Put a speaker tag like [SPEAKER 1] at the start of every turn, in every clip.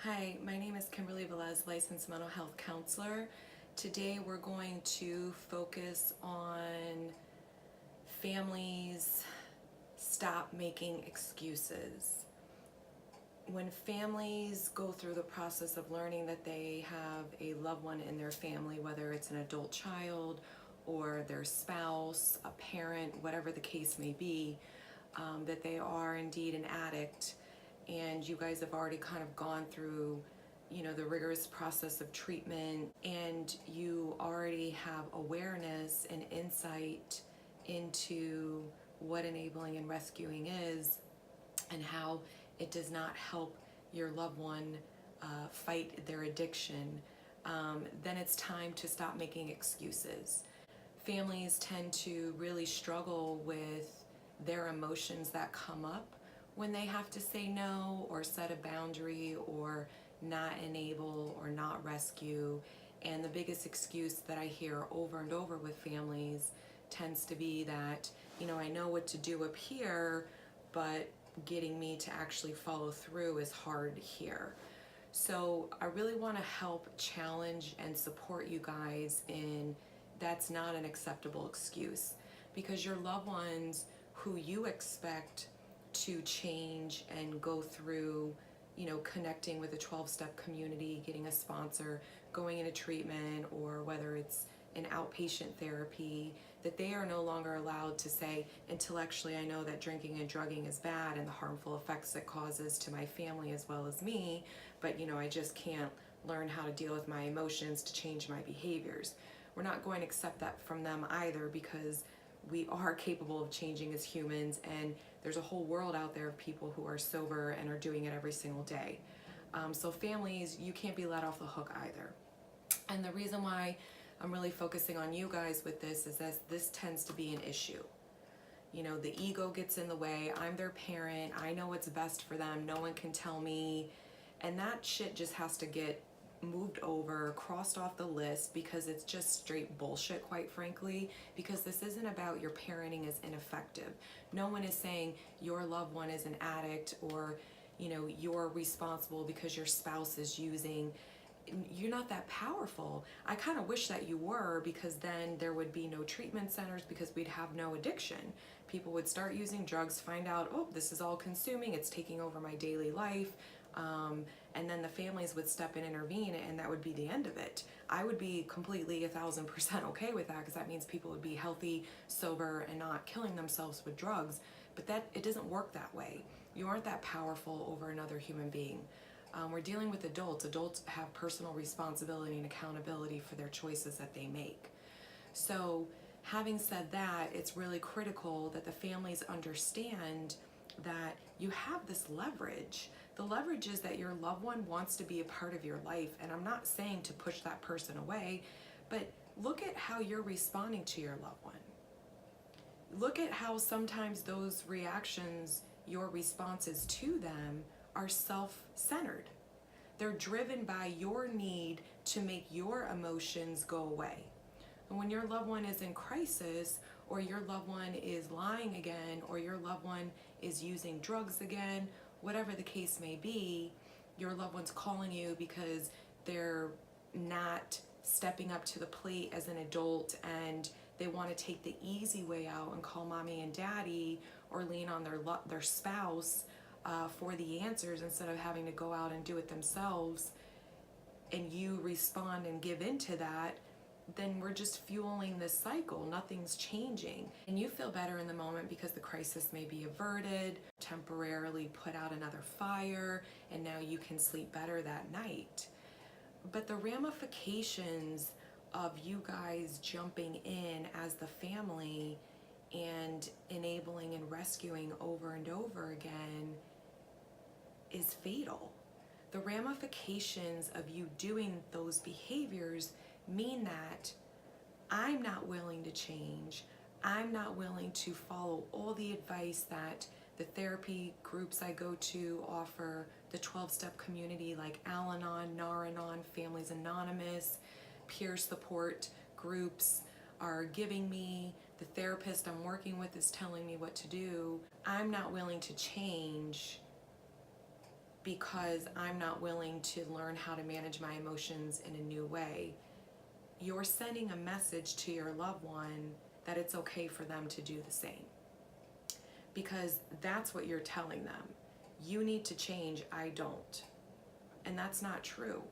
[SPEAKER 1] Hi, my name is Kimberly Velez, licensed mental health counselor. Today we're going to focus on families stop making excuses. When families go through the process of learning that they have a loved one in their family, whether it's an adult child or their spouse, a parent, whatever the case may be, that they are indeed an addict, and you guys have already kind of gone through the rigorous process of treatment, and you already have awareness and insight into what enabling and rescuing is and how it does not help your loved one fight their addiction, then it's time to stop making excuses. Families tend to really struggle with their emotions that come up when they have to say no or set a boundary or not enable or not rescue. And the biggest excuse that I hear over and over with families tends to be that, I know what to do up here, but getting me to actually follow through is hard here. So I really want to help challenge and support you guys in that's not an acceptable excuse, because your loved ones who you expect to change and go through, connecting with a 12-step community, getting a sponsor, going into treatment, or whether it's an outpatient therapy, that they are no longer allowed to say, intellectually, I know that drinking and drugging is bad and the harmful effects it causes to my family as well as me, but I just can't learn how to deal with my emotions to change my behaviors. We're not going to accept that from them either, because we are capable of changing as humans, and there's a whole world out there of people who are sober and are doing it every single day. So families, you can't be let off the hook either. And the reason why I'm really focusing on you guys with this is that this tends to be an issue. The ego gets in the way. I'm their parent. I know what's best for them. No one can tell me. And that shit just has to get moved over, crossed off the list, because it's just straight bullshit, quite frankly, because this isn't about your parenting is ineffective. No one is saying your loved one is an addict, or you're responsible because your spouse is using. You're not that powerful. I kind of wish that you were, because then there would be no treatment centers, because we'd have no addiction. People would start using drugs, find out, oh, this is all consuming, it's taking over my daily life, and then the families would step in and intervene, and that would be the end of it. I would be completely 1,000% okay with that, because that means people would be healthy, sober, and not killing themselves with drugs. But it doesn't work that way. You aren't that powerful over another human being. We're dealing with adults. Adults have personal responsibility and accountability for their choices that they make. So having said that, it's really critical that the families understand that you have this leverage. The leverage is that your loved one wants to be a part of your life, and I'm not saying to push that person away, but look at how you're responding to your loved one. Look at how sometimes those reactions, your responses to them, are self-centered. They're driven by your need to make your emotions go away. And when your loved one is in crisis, or your loved one is lying again, or your loved one is using drugs again, whatever the case may be, your loved one's calling you because they're not stepping up to the plate as an adult, and they want to take the easy way out and call mommy and daddy, or lean on their spouse for the answers instead of having to go out and do it themselves, and you respond and give into that, then we're just fueling this cycle. Nothing's changing. And you feel better in the moment because the crisis may be averted, temporarily put out another fire, and now you can sleep better that night. But the ramifications of you guys jumping in as the family and enabling and rescuing over and over again is fatal. The ramifications of you doing those behaviors mean that I'm not willing to change. I'm not willing to follow all the advice that the therapy groups I go to offer, the 12-step community like Al-Anon, Nar-Anon, Families Anonymous, peer support groups are giving me, the therapist I'm working with is telling me what to do. I'm not willing to change because I'm not willing to learn how to manage my emotions in a new way, you're sending a message to your loved one that it's okay for them to do the same. Because that's what you're telling them. You need to change, I don't. And that's not true.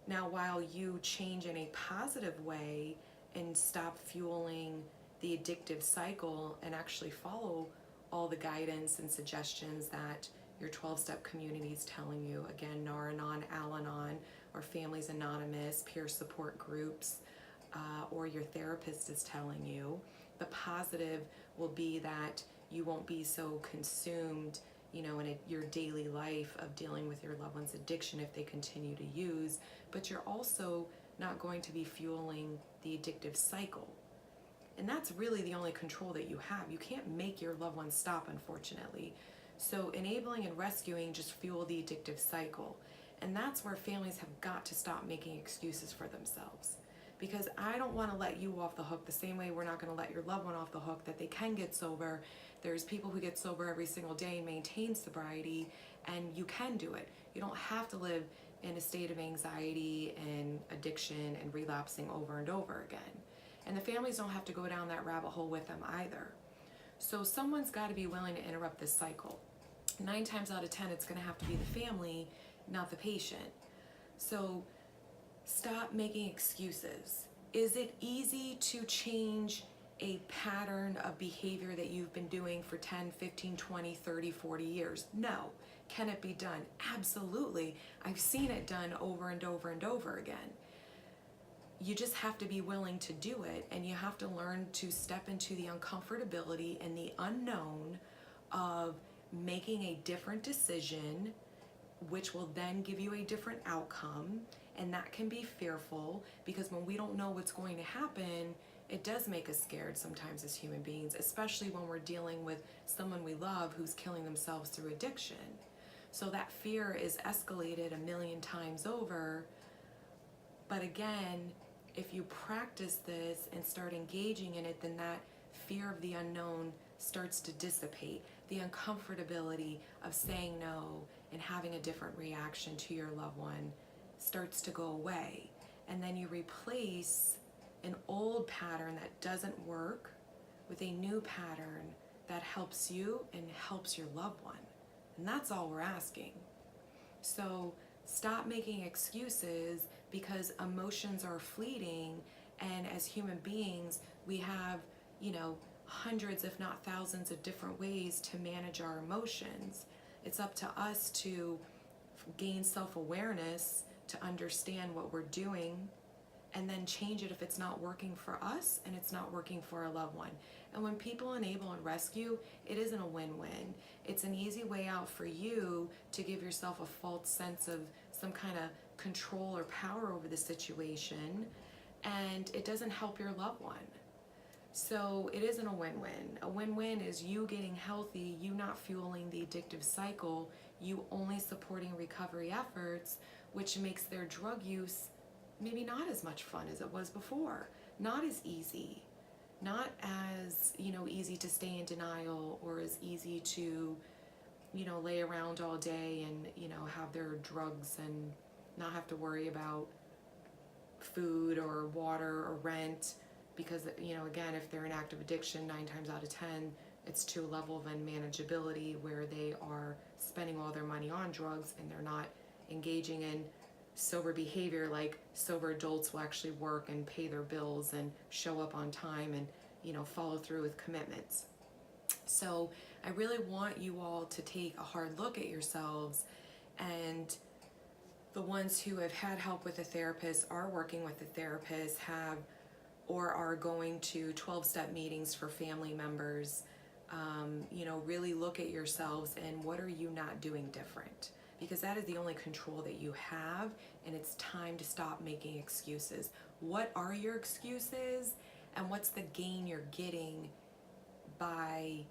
[SPEAKER 1] Now, while you change in a positive way and stop fueling the addictive cycle and actually follow all the guidance and suggestions that your 12-step community is telling you, again, Nar-Anon, Al-Anon, or Families Anonymous, peer support groups, or your therapist is telling you, the positive will be that you won't be so consumed, in your daily life of dealing with your loved one's addiction if they continue to use, but you're also not going to be fueling the addictive cycle. And that's really the only control that you have. You can't make your loved one stop, unfortunately. So enabling and rescuing just fuel the addictive cycle. And that's where families have got to stop making excuses for themselves. Because I don't want to let you off the hook the same way we're not going to let your loved one off the hook that they can get sober. There's people who get sober every single day and maintain sobriety, and you can do it. You don't have to live in a state of anxiety and addiction and relapsing over and over again. And the families don't have to go down that rabbit hole with them either. So someone's got to be willing to interrupt this cycle. 9 times out of 10, it's going to have to be the family, not the patient. So stop making excuses. Is it easy to change a pattern of behavior that you've been doing for 10, 15, 20, 30, 40 years? No. Can it be done? Absolutely. I've seen it done over and over and over again. You just have to be willing to do it, and you have to learn to step into the uncomfortability and the unknown of making a different decision, which will then give you a different outcome. And that can be fearful, because when we don't know what's going to happen, it does make us scared sometimes as human beings, especially when we're dealing with someone we love who's killing themselves through addiction. So that fear is escalated a million times over. But again, if you practice this and start engaging in it, then that fear of the unknown starts to dissipate. The uncomfortability of saying no and having a different reaction to your loved one starts to go away. And then you replace an old pattern that doesn't work with a new pattern that helps you and helps your loved one. And that's all we're asking. So stop making excuses, because emotions are fleeting, and as human beings, we have, hundreds if not thousands of different ways to manage our emotions. It's up to us to gain self-awareness, to understand what we're doing, and then change it if it's not working for us and it's not working for a loved one. And when people enable and rescue, it isn't a win-win. It's an easy way out for you to give yourself a false sense of some kind of control or power over the situation, and it doesn't help your loved one. So it isn't a win-win. A win-win is you getting healthy, you not fueling the addictive cycle, you only supporting recovery efforts, which makes their drug use maybe not as much fun as it was before, not as easy, not as, easy to stay in denial, or as easy to, lay around all day and, have their drugs and not have to worry about food or water or rent, because, again, if they're in active addiction, 9 times out of 10, it's to a level of unmanageability where they are spending all their money on drugs and they're not engaging in sober behavior, like sober adults will actually work and pay their bills and show up on time and, follow through with commitments. So I really want you all to take a hard look at yourselves, and the ones who have had help with a therapist, are working with a therapist, have or are going to 12-step meetings for family members, really look at yourselves and what are you not doing different? Because that is the only control that you have, and it's time to stop making excuses. What are your excuses, and what's the gain you're getting by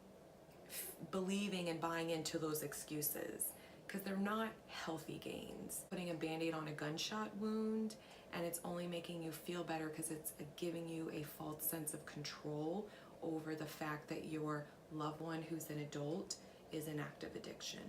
[SPEAKER 1] believing and buying into those excuses? Because they're not healthy gains. Putting a Band-Aid on a gunshot wound, and it's only making you feel better because it's giving you a false sense of control over the fact that your loved one who's an adult is in active addiction.